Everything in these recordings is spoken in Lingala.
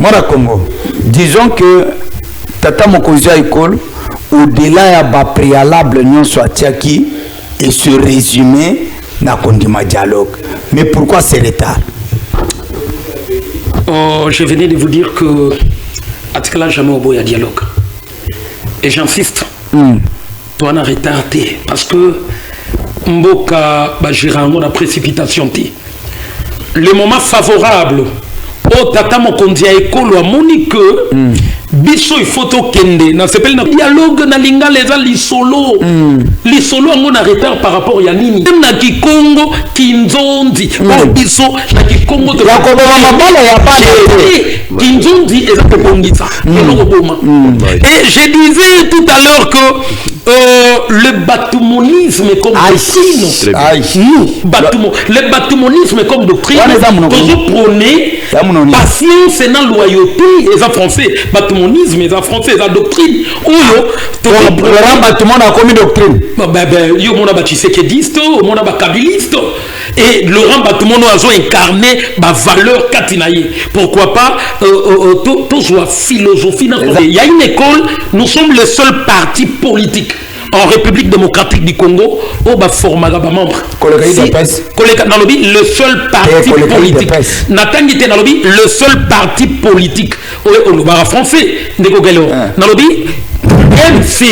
Moi, la Congo, disons que Tata Mokonzi à école, au-delà de préalable, non soit qui et se résumer dans le dialogue. Mais pourquoi c'est retard? Je venais de vous dire que à ce là jamais au bout il y a dialogue. Et j'insiste. Toi, on a retardé parce que Mboka va gérer la précipitation. Le moment favorable au Tata Mokonzi à école à Monique biso il faut kende na s'appelle na dialogue na linga les ali solo on a retard par rapport ya nini même na Kikongo kinzondi biso na Kikongo de kinzondi ezako bongisa et je disais tout à l'heure que le batumonisme comme doctrine le batumonisme comme doctrine toujours prôner patience et loyauté et en français batumonisme et en français la doctrine le bâtiment a commis doctrine yo mona ba tshisekediste mona ba kabiliste et Laurent Batumono a incarné ma valeur katinaye. Pourquoi pas tout soit philosophie. Il y a une école, nous sommes le seul parti politique en République démocratique du Congo où va former un membre. Le seul parti politique. Nathan était le seul parti politique au français. MC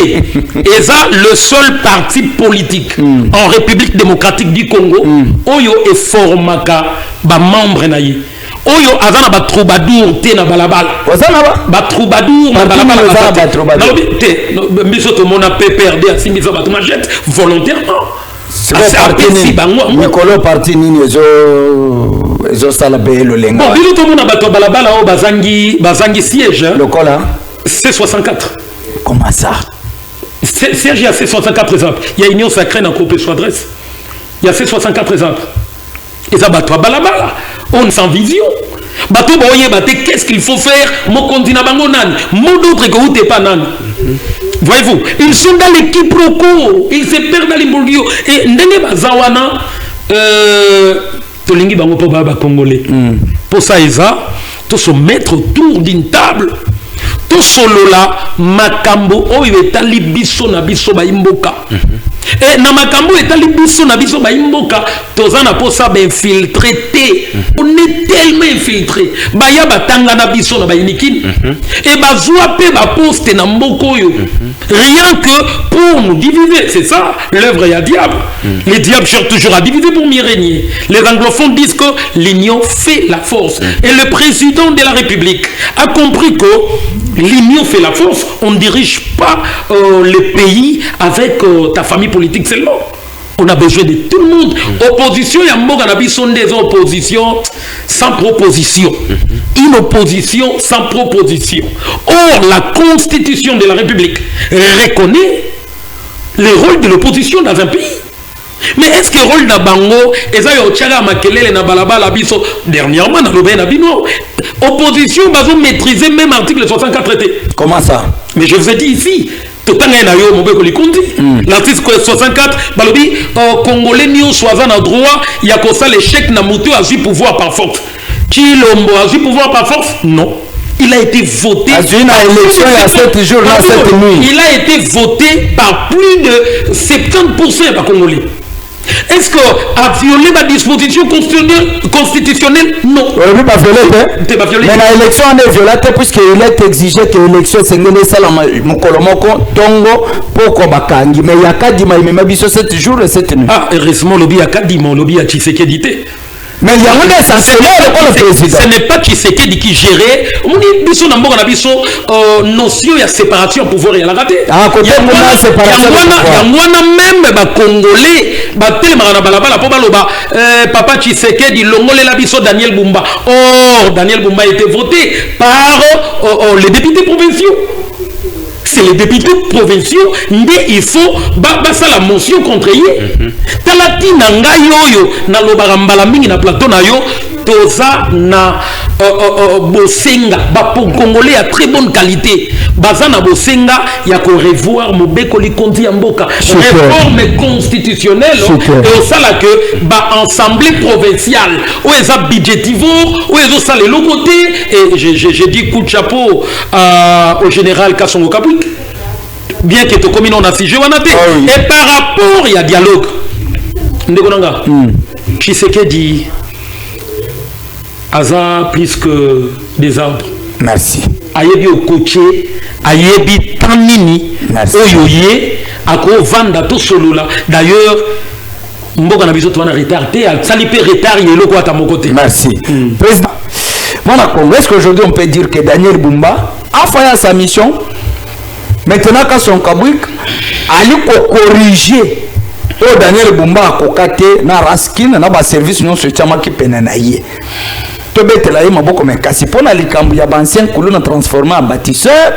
est le seul parti politique en République démocratique du Congo oyo est formaka ba membre naïe oyo azana ba troubadour te na balabala ba troubadour na balabala biso to mona PPRD asimisa ba machette volontairement Nicolo parti nini ezo sala be lo lenga bon biso to mona ba to balabala o bazangi siège le cola C64. Comment ça? Serge, il y a C64 exemples. Il y a Union Sacrée dans le groupe adresse. Il y a C64 exemples. Et ça, toi, balabala. On sans vision. Bateau, qu'est-ce qu'il faut faire? Mon continent, mon d'autre que vous n'êtes pas nan. Voyez-vous, ils sont dans l'équipe Roko. Ils se perdent dans les bourguios. Et Ndenge Bazawana, Tolingi Bango Poba Congolais. Pour ça, ils ont se mettre autour d'une table. Tout solo là, makambo oyo etali biso na biso ba imboka. Et na makambo etali biso na biso ba imboka, tozana posa ba infiltré. On est tellement infiltré. Ba ya batanga na biso na ba inikini. Et ba zoa pe ba poste na mboko yo. Rien que pour nous diviser, c'est ça l'œuvre ya diable. Les diables cherchent toujours à diviser pour mieux régner. Les anglophones disent que l'union fait la force. Et le président de la République a compris que l'union fait la force. On ne dirige pas le pays avec ta famille politique seulement. On a besoin de tout le monde. Opposition, il y a Moganabi sont des oppositions sans proposition. Une opposition sans proposition. Or, la Constitution de la République reconnaît le rôle de l'opposition dans un pays. Mais est-ce que le rôle de Bango et ça y makelele na balabala biso dernièrement na lobé na bino opposition bazo maîtriser même article 64 traité. Comment ça? Mais je vous ai dit ici l'article 64 balobi congolais ni soit en droit il y a comme ça l'échec na mutu a eu pouvoir par force. Chilombo a eu pouvoir par force? Non. Il a été voté. Il a été voté par plus de 70% par Congolais. Est-ce que a violé ma disposition constitutionnelle? Non. Oui, pas violé. Mais l'élection est violée puisqu'il est exigé que l'élection c'est que les mon colomoko tongo poko bakangi mais il y a 4 dimanches mais ma biso 7 jours et 7 nuits. Ah, heureusement lobby a 4 dimanches lobby a Tshisekedi. Mais il y a un essentiel le président. Ce n'est pas Tshisekedi qui gérait. On dit biso na mboka na biso notion ya séparation pouvoir et la raté. Ah, côté mona séparation. Yangwana même ba congolais ba telema na balabala po baloba papa Tshisekedi longole la biso Daniel Bumba. Or Daniel Bumba a été voté par les députés provinciaux. C'est les députés provinciaux, mais il faut basa la motion contre eux. Talati nanga yoyo na lobarambala mingi na plateau na yo toza na bosenga ba congolais à très bonne qualité baza na bosenga ya ko revoir mobeko likondi ya mboka réforme constitutionnelle et au sala que ba assemblée provinciale ou eza budgétivore ou ezo sala le côté et j'ai dit coup de chapeau au général Kassongo Kabwik bien que to commune on a figé wanaté et par rapport il y a dialogue ndekonanga Tshisekedi Aza plus que des arbres. Merci. Ayebi au coaché, ayebi tanini, oyoye, ako vanda to solo là. D'ailleurs, mboka na biso to na retardé, salipe retard yelo ko ata mokote. Merci. Président, voilà, est-ce qu'aujourd'hui on peut dire que Daniel Bumba a fait sa mission? Maintenant quand son Kabwik ali ko corriger o Daniel Bumba a kokate na raskin na ba service non se chama ki penana ye. Tobetela ye maboko mekasi pona likambu ya bancien kulu na transformer en bâtisseur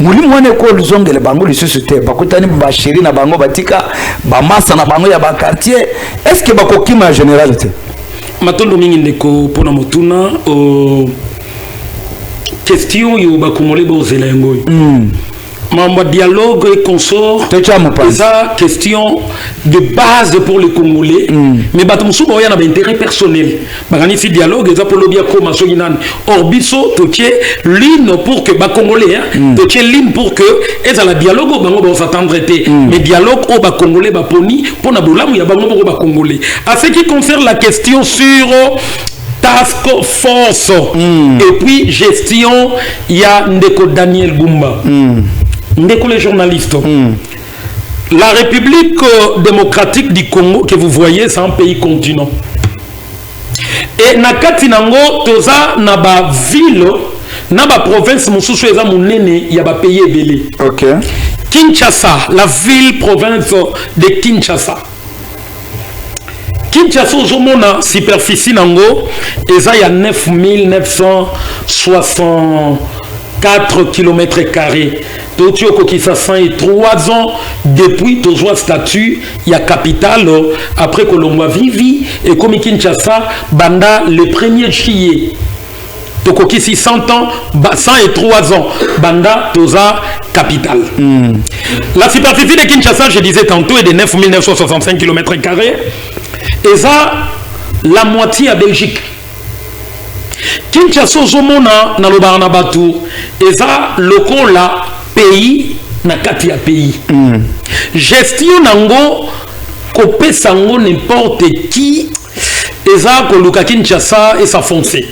muli mwane ko luzongele bango lisusu te bakutani bashiri na bango batika bamasa na bango ya ba quartier est-ce que bakokima en généralité matondo mingi ndeko pona motuna question yo bakomole bozela yango Mambo dialogue et consort, c'est question de base pour les Congolais. Mais batumsu ba yana ba intérêt personnel. Bagani fi dialogue et ça pour le bien comme soyinan. Orbiso toke ligne pour que ba Congolais toke ligne pour que et ça la dialogue bango ba s'attendre té. Mais dialogue au ba Congolais ba poni pour na bolamu ya bango ba Congolais. À ce qui concerne la question sur task force et puis gestion, il y a Ndeko Daniel Bumba. Ndeko les journalistes. La République démocratique du Congo que vous voyez, c'est un pays continent. Et nakati nango toza na ba ville, na ba province mususu eza munene ya ba pays ebele. OK. Kinshasa, la ville province de Kinshasa. Kinshasa ozomona superficie nango eza ya 9964 km². Totio Kokisa 103 ans depuis toujours statut il y a capitale après que l'on vivi et comme Kinshasa banda le 1er juillet Tokokisi 100 ans 103 ans banda toza capitale. La superficie de Kinshasa je disais tantôt est de 9965 km² et ça la moitié à Belgique. Kinshasa zomona na lobana batu et ça local là pays na kati ya pays. Gestion nango kopé sango n'importe qui eza ko luka Kinshasa et s'enfoncer.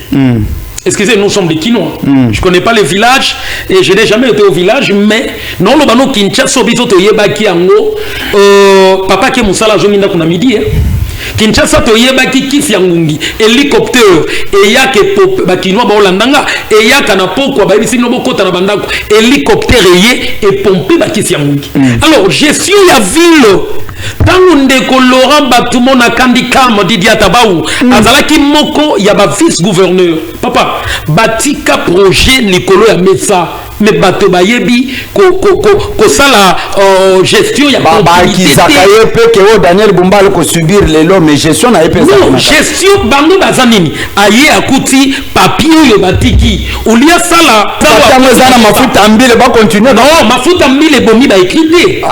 Excusez, nous sommes des Kinois. Je connais pas les villages et je n'ai jamais été au village, mais non le bano Kinshasa biso to yebaki yango papa ke musala jominda kuna midi Kinshasa to yebaki kisi ya ngungi hélicoptère et ya ke bakinois ba olandanga et ya kana pokwa ba bisi no bokota na bandako hélicoptère et pomper bakisi ya ngungi. Alors gestion ya ville tango ndeko Laurent Batumo na kandikam Didier Tabaou azalaki moko ya ba vice gouverneur papa batika projet likolo ya mesa mais bato bayebi ko sala gestion ya comptabilité pe ke o Daniel Bumba ko subir lelo mais gestion na epesa non gestion bango bazanini aye akuti papier yo batiki ulia sala tango mafuta mbile ba continuer non mafuta mbile bomi ba écrité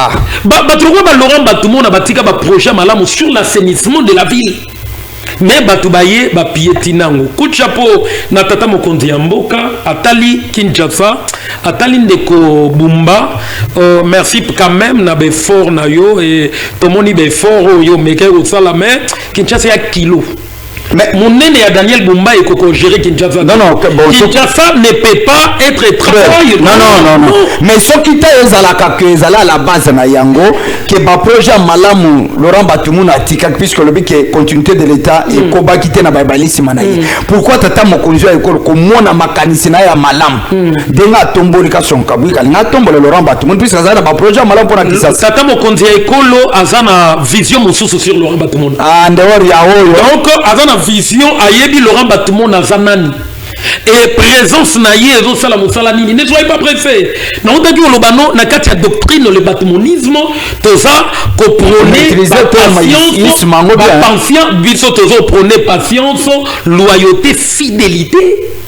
batroko ba Laurent Batumo na batika ba projet malamu sur l'assainissement de la ville. Mais batubaye ba pietinango coup de chapeau na tata mokonzi ya mboka atali Kinshasa atali ndeko Bumba merci quand même na befort na yo et tomoni befort yo meke au sala mais Kinshasa ya kilo. Mais mon nene ya Daniel Bumba et Koko gérer Kinshasa. Non, bon, Kinshasa ne peut pas être travail. Non. Mais ce qui t'a ezalaka que ezala la base na yango que ba projet malamu Laurent Batumo na tika puisque le but est continuité de l'état et ko ba kité na babalisi manayi. Pourquoi tata mokonzi ya école ko mona makanisi na ya malamu. Denga tomboli ka son kabwika na tombole Laurent Batumo puisque ezala ba projet malamu pona Kinshasa. Tata mokonzi ya école azana vision mususu sur Laurent Batumo. Ah ndewori ya oyo. Donc azana vision ayebi Laurent Batumo na zanani et présence naïe et ça la musala nini ne soyez pas pressés na on t'a dit au bano na kati ya doctrine le baptismonisme tout ça ko prôner patience biso toujours prôner patience loyauté fidélité.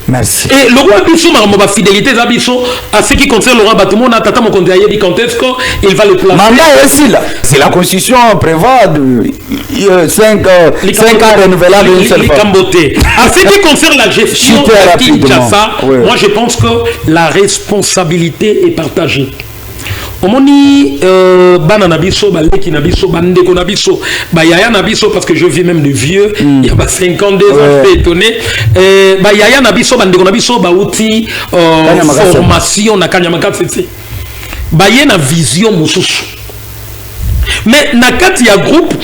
Merci. Et le roi Bissou ma fidélité Zabiso à ce qui concerne le roi Batoumon Tata mon conseiller dit quand est-ce qu'il va le placer. Mandat aussi là. C'est la constitution prévoit de 5 ans renouvelables une seule fois. À ce qui concerne la gestion de Kinshasa, moi je pense que la responsabilité est partagée. Omoni bana nabiso baleki nabiso bandeko nabiso bayaya nabiso parce que je vis même de vieux il y a 52 ans je suis étonné bayaya nabiso bandeko nabiso bauti formation na kanyamaka tete baye na vision mususu mais na kati ya groupe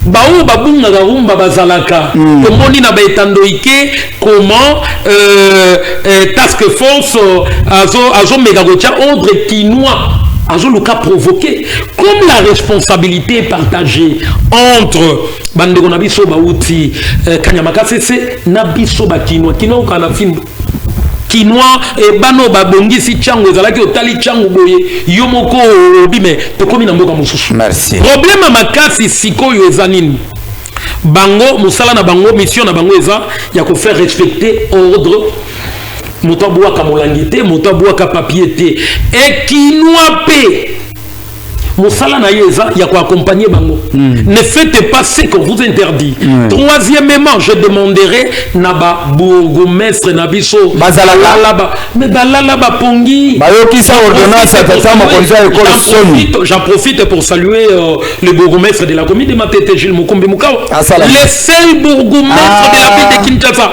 bao babunga rumba bazalaka komoni na baetandoike comment task force azo megagotia ordre quinois Azoluka provoqué comme la responsabilité est partagée entre bandeko nabiso bauti kanyamaka sese nabiso bakinoa kinoa kana film kinoa et bano babongisi chango ezalaki otali chango boye yomoko bime tokomi na mboka mususu. Merci. Problème makasi sikoyo ezanini bango musala na bango mission na bango eza ya ko faire respecter ordre moto abwaka molangi te moto abwaka papier te et kinoa pe mosala na yeza ya ko accompagner bango ne faites pas ce qu'on vous interdit. Troisièmement je demanderai na ba bourgmestre na biso bazala mais balala ba pongi bayokisa ordonnance tata mokonzi ya école soni. J'en profite pour saluer le bourgmestre de la commune de Matete Gilles Mukumbi Mukao, le seul bourgmestre de la ville de Kinshasa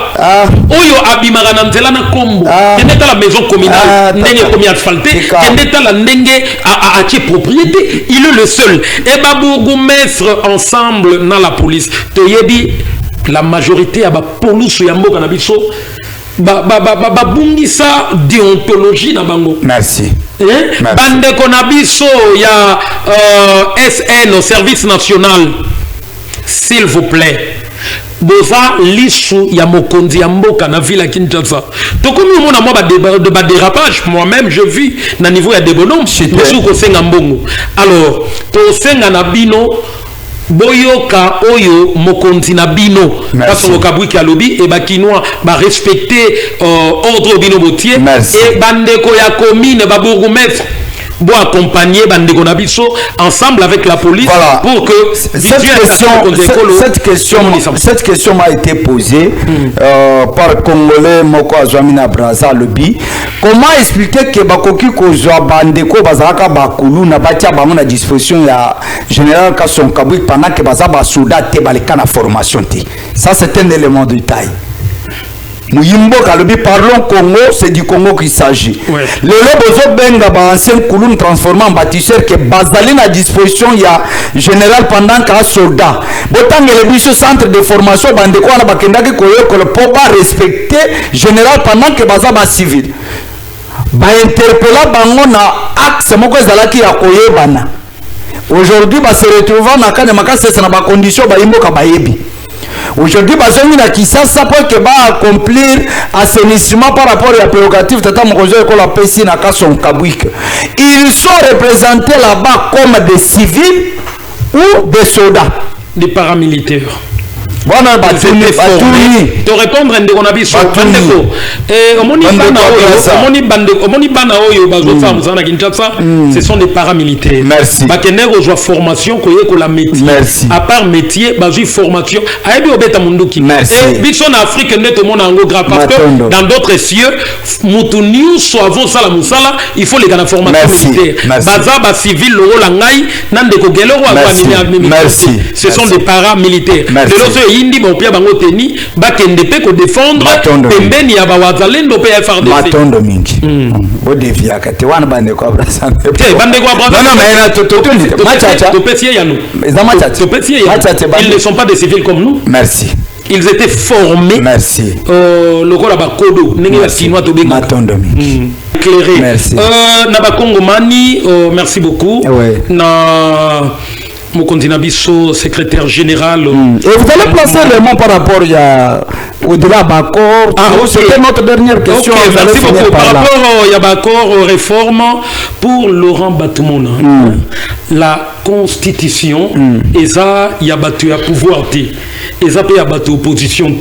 oyo abimaka na nzela na kombo kende ta la maison communale ndenge komi asphalté kende ta la ndenge a propriété. Il est le seul. Et Babourgmestre ensemble dans la police. Toyebi la majorité a ba police yambo kanabiso babungisa déontologie na bango. Merci. Bande konabiso ya SN au service national. S'il vous plaît. Boza lisu ya mokonzi ya mboka na ville à Kinshasa. Tokomi mona moi ba dérapage moi-même je vis na niveau ya débonome monsieur ko senga mbongo. Alors to senga na bino boyoka oyo mokonzi na bino parce que kabwiki alobi et ba kinois ba respecter ordre bino botier et bandeko ya commune ba bourgmestre pour accompagner bandeko na biso ensemble avec la police pour que cette question m'a été posée par Congolais moko azwamina Braza lobi comment expliquer que bakoki kozwa bandeko bazalaka bakulu na batia bango na disposition ya général Kasson Kabwik pendant que baza ba soldat te baleka na formation te. Ça c'est un élément de taille. Muyimbo Kalobi, parlons Congo, c'est du Congo qu'il s'agit. Le Lobozo Benga, ancien Kouloum transformé en bâtisseur, qui est basé à disposition, il y a général pendant qu'un soldat. Botan et le centre de formation, Bandeko, on a bakenda qui koyo, que le peuple respecter général pendant que baza ba civil. Ba interpella bango na axe moko ezalaki ya koyebana. Aujourd'hui, ba se retrouver na kane makasi c'est na ba condition ba yimbo ka bayebi. Aujourd'hui, Bazongi na Kisasa pour que va accomplir assainissement par rapport à la prérogative Tata Mokozo et la PC na Kasson Kabwik. Ils sont représentés là-bas comme des civils ou des soldats, des paramilitaires. Voilà, te répondre à Ndegonabiso. Ce sont des paramilitaires. Merci. Bakene rejoint formation, merci. À part métier, basu formation. Merci. Et Bison Afrique n'est au monde en gros grave parce que dans d'autres cieux, Moutounou, soit avant ça la moussala, il faut les gars formation militaire. Baza, ba civil, le rôle en aïe, Nandeko Gelo, merci. Ce sont des paramilitaires. Indi bon pia bango teni bakende pe ko défendre pembeni ya bawazalendo pe FRDC matondo mingi o devia kati wana bande ko abrasa bande ko abrasa non mais na to machacha to pesie ya nous ils ne sont pas des civils comme nous. Merci. Ils étaient formés. Merci. Le rôle à Kodo nengi la Sinois to benga matondo mingi éclairé. Merci. Na ba Kongomani merci beaucoup. Ouais. Na mon Kondinabiso, secrétaire général. Et vous allez placer les mots par rapport au-delà Bacor. C'était notre dernière question. Okay, merci beaucoup. Par rapport à Yabacor, aux réformes, pour Laurent Batoumona, la constitution, Eza Yabatu à pouvoir. Eza pe Yabatu opposition.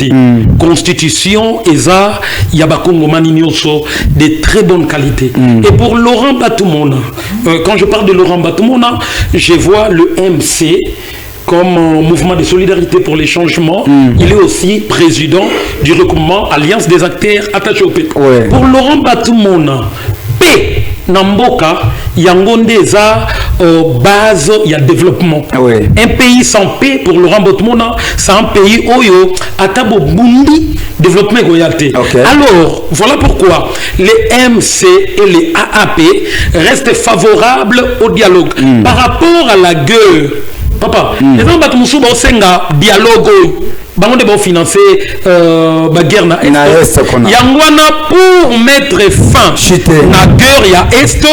Constitution, Eza Yabakongo Maninioso, de très bonne qualité. Et pour Laurent Batoumona, quand je parle de Laurent Batoumona, je vois le MC comme mouvement de solidarité pour les changements. Il est aussi président du regroupement Alliance des acteurs attachés au pays. Pour Laurent Batoumona, P. Namboka, Yangondeza, base, il y a développement. Un pays sans paix, pour Laurent Batoumona, c'est un pays où Atabo Bundi, développement royauté. Alors, voilà pourquoi les MC et les AAP restent favorables au dialogue. Par rapport à la guerre, papa, les gens Batoumoussou, dialogue. Bango de financer la guerre na est. Yangwana pour mettre fin na guerre ya est,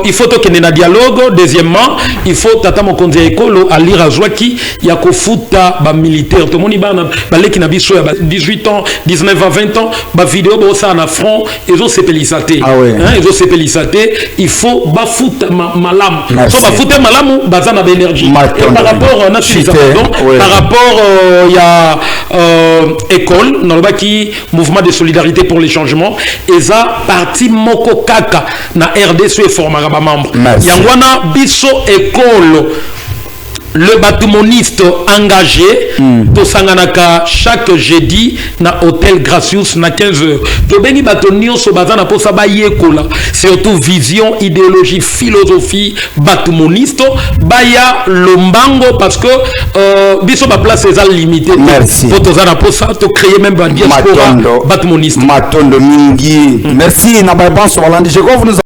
il faut que na dialogue. Deuxièmement, il faut tata mokonzi ekolo à lire azwaki ya kofuta ba militaire. Tout moni bana baleki na biso ya 18 ans, 19 à 20 ans, ba vidéo bo ça na front ezo sepelisate. Hein, ezo sepelisate, il faut ba futa malam. So ba futa malamu bazana ba énergie. Par rapport par rapport ya école, qui mouvement de solidarité pour les changements, et ça parti moko kaka na RDC et formera ba membre. Yangwana biso école. Le batoumoniste engagé, to sanganaka chaque jeudi na hôtel Gracious na 15h. To beni batonio so bazana po sabaye kola. Surtout vision, idéologie, philosophie batoumoniste baya lombango parce que biso ba place est limitée. Merci. Pour tozana po ça to créer même ba diaspora batoumoniste. Matondo mingi. Merci na ba banso Hollande. Je crois vous nous